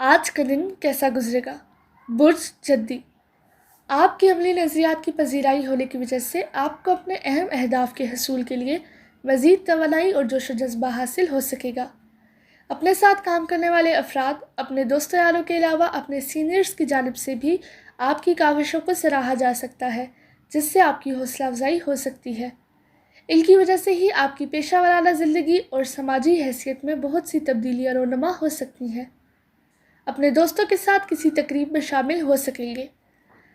آج کا دن کیسا گزرے گا؟ برج جدی، آپ کی عملی نظریات کی پذیرائی ہونے کی وجہ سے آپ کو اپنے اہم اہداف کے حصول کے لیے مزید توانائی اور جوش و جذبہ حاصل ہو سکے گا۔ اپنے ساتھ کام کرنے والے افراد، اپنے دوست یاروں کے علاوہ اپنے سینئرز کی جانب سے بھی آپ کی کاوشوں کو سراہا جا سکتا ہے، جس سے آپ کی حوصلہ افزائی ہو سکتی ہے۔ ان کی وجہ سے ہی آپ کی پیشہ ورانہ زندگی اور سماجی حیثیت میں بہت سی تبدیلیاں رونما ہو سکتی ہیں۔ اپنے دوستوں کے ساتھ کسی تقریب میں شامل ہو سکیں گے۔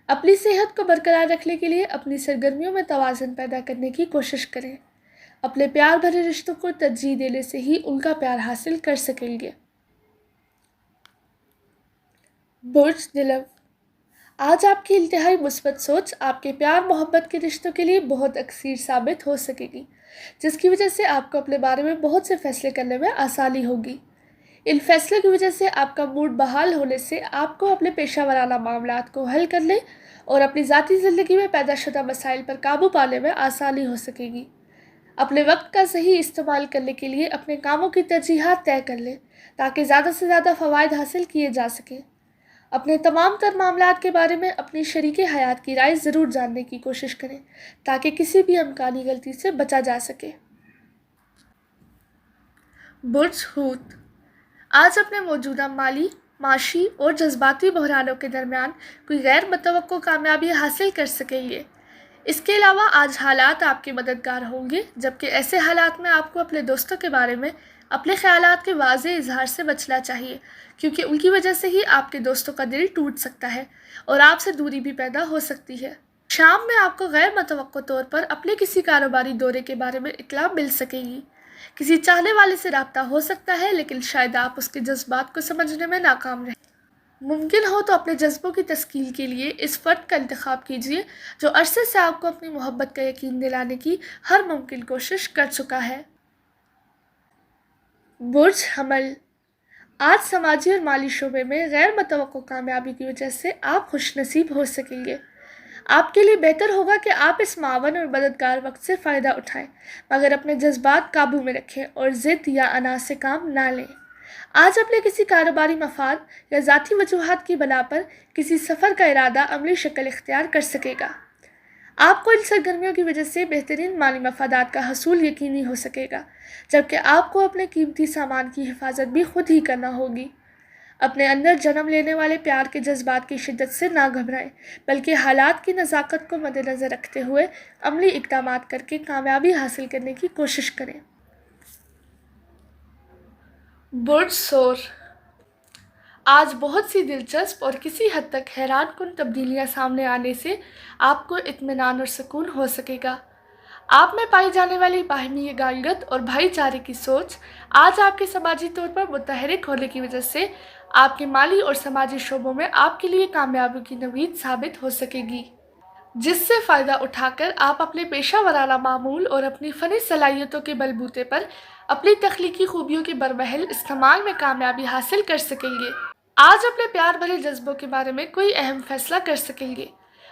اپنی صحت کو برقرار رکھنے کے لیے اپنی سرگرمیوں میں توازن پیدا کرنے کی کوشش کریں۔ اپنے پیار بھرے رشتوں کو ترجیح دینے سے ہی ان کا پیار حاصل کر سکیں گے۔ برج دلو، آج آپ کی انتہائی مثبت سوچ آپ کے پیار محبت کے رشتوں کے لیے بہت اکثیر ثابت ہو سکے گی، جس کی وجہ سے آپ کو اپنے بارے میں بہت سے فیصلے کرنے میں آسانی ہوگی۔ ان فیصلوں کی وجہ سے آپ کا موڈ بحال ہونے سے آپ کو اپنے پیشہ ورانہ معاملات کو حل کرنے اور اپنی ذاتی زندگی میں پیدا شدہ مسائل پر قابو پانے میں آسانی ہو سکے گی۔ اپنے وقت کا صحیح استعمال کرنے کے لیے اپنے کاموں کی ترجیحات طے کر لیں تاکہ زیادہ سے زیادہ فوائد حاصل کیے جا سکیں۔ اپنے تمام تر معاملات کے بارے میں اپنی شریک حیات کی رائے ضرور جاننے کی کوشش کریں تاکہ کسی بھی امکانی غلطی سے بچا جا سکے۔ برج حوت، آج اپنے موجودہ مالی، معاشی اور جذباتی بحرانوں کے درمیان کوئی غیر متوقع کامیابی حاصل کر سکیں گے۔ اس کے علاوہ آج حالات آپ کے مددگار ہوں گے، جبکہ ایسے حالات میں آپ کو اپنے دوستوں کے بارے میں اپنے خیالات کے واضح اظہار سے بچنا چاہیے، کیونکہ ان کی وجہ سے ہی آپ کے دوستوں کا دل ٹوٹ سکتا ہے اور آپ سے دوری بھی پیدا ہو سکتی ہے۔ شام میں آپ کو غیر متوقع طور پر اپنے کسی کاروباری دورے کے بارے میں اطلاع مل سکے گی۔ کسی چاہنے والے سے رابطہ ہو سکتا ہے، لیکن شاید آپ اس کے جذبات کو سمجھنے میں ناکام رہیں۔ ممکن ہو تو اپنے جذبوں کی تسکین کے لیے اس فرد کا انتخاب کیجیے جو عرصے سے آپ کو اپنی محبت کا یقین دلانے کی ہر ممکن کوشش کر چکا ہے۔ برج حمل، آج سماجی اور مالی شعبے میں غیر متوقع کامیابی کی وجہ سے آپ خوش نصیب ہو سکیں گے۔ آپ کے لیے بہتر ہوگا کہ آپ اس معاون اور مددگار وقت سے فائدہ اٹھائیں، مگر اپنے جذبات قابو میں رکھیں اور ضد یا انا سے کام نہ لیں۔ آج اپنے کسی کاروباری مفاد یا ذاتی وجوہات کی بنا پر کسی سفر کا ارادہ عملی شکل اختیار کر سکے گا۔ آپ کو ان سرگرمیوں کی وجہ سے بہترین مالی مفادات کا حصول یقینی ہو سکے گا، جبکہ آپ کو اپنے قیمتی سامان کی حفاظت بھی خود ہی کرنا ہوگی۔ اپنے اندر جنم لینے والے پیار کے جذبات کی شدت سے نہ گھبرائیں، بلکہ حالات کی نزاکت کو مد نظر رکھتے ہوئے عملی اقدامات کر کے کامیابی حاصل کرنے کی کوشش کریں۔ برج ثور، آج بہت سی دلچسپ اور کسی حد تک حیران کن تبدیلیاں سامنے آنے سے آپ کو اطمینان اور سکون ہو سکے گا۔ آپ میں پائی جانے والی باہمی یگانگت اور بھائی چارے کی سوچ آج آپ کے سماجی طور پر متحرک ہونے کی وجہ سے آپ کے مالی اور سماجی شعبوں میں آپ کے لیے کامیابی کی نوید ثابت ہو سکے گی، جس سے فائدہ اٹھا کر آپ اپنے پیشہ ورانہ معمول اور اپنی فنی صلاحیتوں کے بلبوتے پر اپنی تخلیقی خوبیوں کے برمحل استعمال میں کامیابی حاصل کر سکیں گے۔ آج اپنے پیار بھرے جذبوں کے بارے میں کوئی اہم فیصلہ کر سکیں گے۔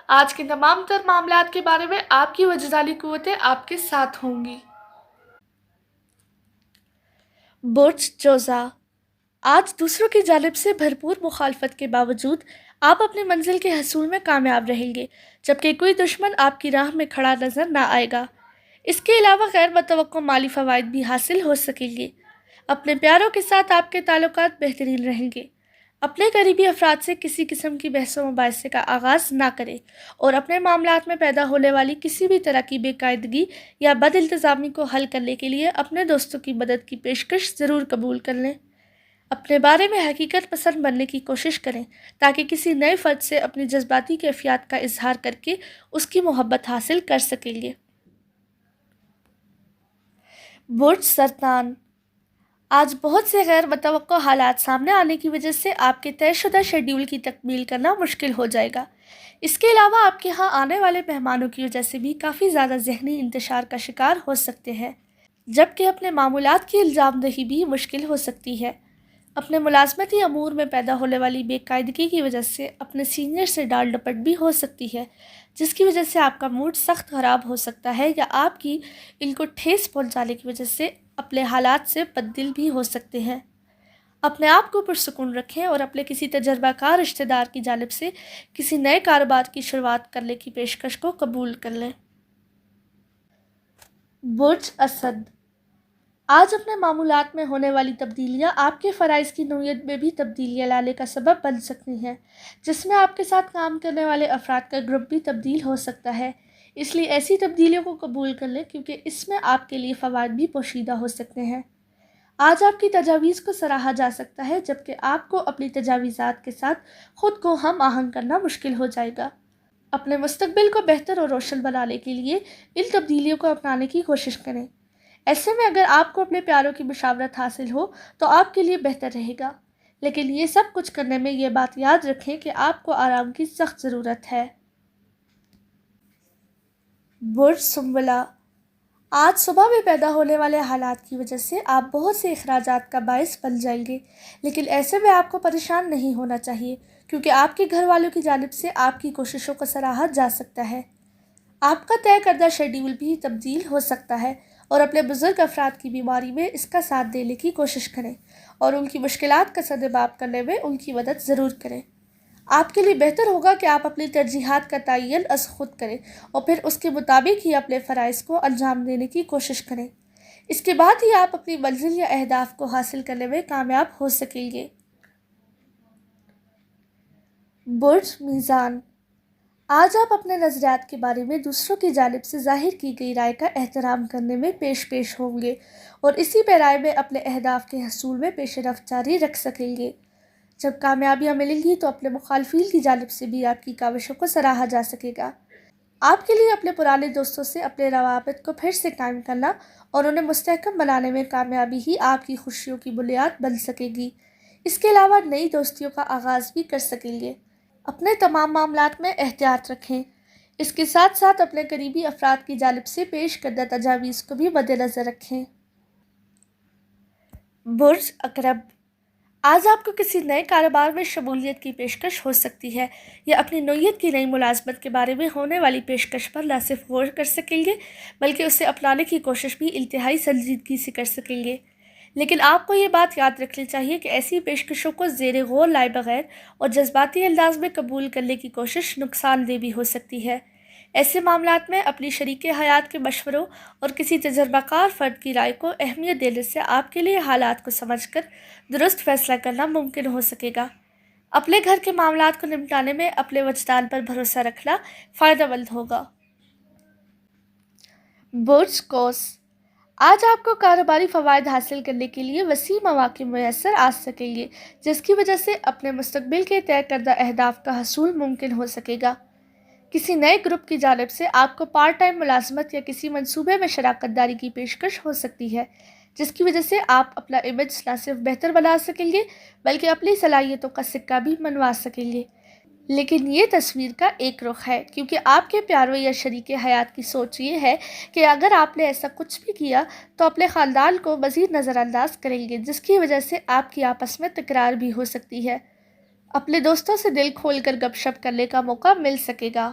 آج کے تمام تر معاملات کے بارے میں آپ کی وجدانی قوتیں آپ کے ساتھ ہوں گی۔ برج جوزا، آج دوسروں کی جانب سے بھرپور مخالفت کے باوجود آپ اپنی منزل کے حصول میں کامیاب رہیں گے، جبکہ کوئی دشمن آپ کی راہ میں کھڑا نظر نہ آئے گا۔ اس کے علاوہ غیر متوقع مالی فوائد بھی حاصل ہو سکیں گے۔ اپنے پیاروں کے ساتھ آپ کے تعلقات بہترین رہیں گے۔ اپنے قریبی افراد سے کسی قسم کی بحث و مباحثے کا آغاز نہ کریں اور اپنے معاملات میں پیدا ہونے والی کسی بھی طرح کی بے قاعدگی یا بد التزامی کو حل کرنے کے لیے اپنے دوستوں کی مدد کی پیشکش ضرور قبول کر لیں۔ اپنے بارے میں حقیقت پسند بننے کی کوشش کریں تاکہ کسی نئے فرد سے اپنی جذباتی کیفیات کا اظہار کر کے اس کی محبت حاصل کر سکیں گے۔ برج سرطان، آج بہت سے غیر متوقع حالات سامنے آنے کی وجہ سے آپ کے طے شدہ شیڈیول کی تکمیل کرنا مشکل ہو جائے گا۔ اس کے علاوہ آپ کے ہاں آنے والے مہمانوں کی وجہ سے بھی کافی زیادہ ذہنی انتشار کا شکار ہو سکتے ہیں، جبکہ اپنے معمولات کی الزام دہی بھی مشکل ہو سکتی ہے۔ اپنے ملازمتی امور میں پیدا ہونے والی بے قاعدگی کی وجہ سے اپنے سینئر سے ڈانٹ ڈپٹ بھی ہو سکتی ہے، جس کی وجہ سے آپ کا موڈ سخت خراب ہو سکتا ہے یا آپ کی ان کو ٹھیس پہنچانے کی وجہ سے اپنے حالات سے بددل بھی ہو سکتے ہیں۔ اپنے آپ کو پرسکون رکھیں اور اپنے کسی تجربہ کار رشتہ دار کی جانب سے کسی نئے کاروبار کی شروعات کرنے کی پیشکش کو قبول کر لیں۔ برج اسد، آج اپنے معمولات میں ہونے والی تبدیلیاں آپ کے فرائض کی نوعیت میں بھی تبدیلیاں لانے کا سبب بن سکتی ہیں، جس میں آپ کے ساتھ کام کرنے والے افراد کا گروپ بھی تبدیل ہو سکتا ہے۔ اس لیے ایسی تبدیلیوں کو قبول کر لیں کیونکہ اس میں آپ کے لیے فوائد بھی پوشیدہ ہو سکتے ہیں۔ آج آپ کی تجاویز کو سراہا جا سکتا ہے، جبکہ آپ کو اپنی تجاویزات کے ساتھ خود کو ہم آہنگ کرنا مشکل ہو جائے گا۔ اپنے مستقبل کو بہتر اور روشن بنانے کے لیے ان تبدیلیوں کو اپنانے کی کوشش کریں۔ ایسے میں اگر آپ کو اپنے پیاروں کی مشاورت حاصل ہو تو آپ کے لیے بہتر رہے گا، لیکن یہ سب کچھ کرنے میں یہ بات یاد رکھیں کہ آپ کو آرام کی سخت ضرورت ہے۔ برج سنبلہ، آج صبح میں پیدا ہونے والے حالات کی وجہ سے آپ بہت سے اخراجات کا باعث بن جائیں گے، لیکن ایسے میں آپ کو پریشان نہیں ہونا چاہیے کیونکہ آپ کے گھر والوں کی جانب سے آپ کی کوششوں کو سراہا جا سکتا ہے۔ آپ کا طے کردہ شیڈیول بھی تبدیل ہو سکتا ہے اور اپنے بزرگ افراد کی بیماری میں اس کا ساتھ دینے کی کوشش کریں اور ان کی مشکلات کا سدباب کرنے میں ان کی مدد ضرور کریں۔ آپ کے لیے بہتر ہوگا کہ آپ اپنی ترجیحات کا تعین از خود کریں اور پھر اس کے مطابق ہی اپنے فرائض کو انجام دینے کی کوشش کریں۔ اس کے بعد ہی آپ اپنی منزل یا اہداف کو حاصل کرنے میں کامیاب ہو سکیں گے۔ برج میزان، آج آپ اپنے نظریات کے بارے میں دوسروں کی جانب سے ظاہر کی گئی رائے کا احترام کرنے میں پیش ہوں گے اور اسی پیرائی میں اپنے اہداف کے حصول میں پیش رفت جاری رکھ سکیں گے۔ جب کامیابیاں ملیں گی تو اپنے مخالفین کی جانب سے بھی آپ کی کاوشوں کو سراہا جا سکے گا۔ آپ کے لیے اپنے پرانے دوستوں سے اپنے روابط کو پھر سے قائم کرنا اور انہیں مستحکم بنانے میں کامیابی ہی آپ کی خوشیوں کی بنیاد بن سکے گی۔ اس کے علاوہ نئی دوستیوں کا آغاز بھی کر سکیں گے۔ اپنے تمام معاملات میں احتیاط رکھیں۔ اس کے ساتھ ساتھ اپنے قریبی افراد کی جانب سے پیش کردہ تجاویز کو بھی مد نظر رکھیں۔ برج عقرب، آج آپ کو کسی نئے کاروبار میں شمولیت کی پیشکش ہو سکتی ہے یا اپنی نوعیت کی نئی ملازمت کے بارے میں ہونے والی پیشکش پر نہ صرف غور کر سکیں گے بلکہ اسے اپنانے کی کوشش بھی انتہائی سنجیدگی سے کر سکیں گے۔ لیکن آپ کو یہ بات یاد رکھنی چاہیے کہ ایسی پیشکشوں کو زیر غور لائے بغیر اور جذباتی انداز میں قبول کرنے کی کوشش نقصان دہ بھی ہو سکتی ہے۔ ایسے معاملات میں اپنی شریک حیات کے مشوروں اور کسی تجربہ کار فرد کی رائے کو اہمیت دینے سے آپ کے لیے حالات کو سمجھ کر درست فیصلہ کرنا ممکن ہو سکے گا۔ اپنے گھر کے معاملات کو نمٹانے میں اپنے وجدان پر بھروسہ رکھنا فائدہ مند ہوگا۔ برج قوس، آج آپ کو کاروباری فوائد حاصل کرنے کے لیے وسیع مواقع میسر آ سکیں گے، جس کی وجہ سے اپنے مستقبل کے طے کردہ اہداف کا حصول ممکن ہو سکے گا۔ کسی نئے گروپ کی جانب سے آپ کو پارٹ ٹائم ملازمت یا کسی منصوبے میں شراکت داری کی پیشکش ہو سکتی ہے، جس کی وجہ سے آپ اپنا امیج نہ صرف بہتر بنا سکیں گے بلکہ اپنی صلاحیتوں کا سکہ بھی منوا سکیں گے۔ لیکن یہ تصویر کا ایک رخ ہے کیونکہ آپ کے پیاروں یا شریک حیات کی سوچ یہ ہے کہ اگر آپ نے ایسا کچھ بھی کیا تو اپنے خاندان کو مزید نظر انداز کریں گے، جس کی وجہ سے آپ کی آپس میں تکرار بھی ہو سکتی ہے۔ اپنے دوستوں سے دل کھول کر گپ شپ کرنے کا موقع مل سکے گا۔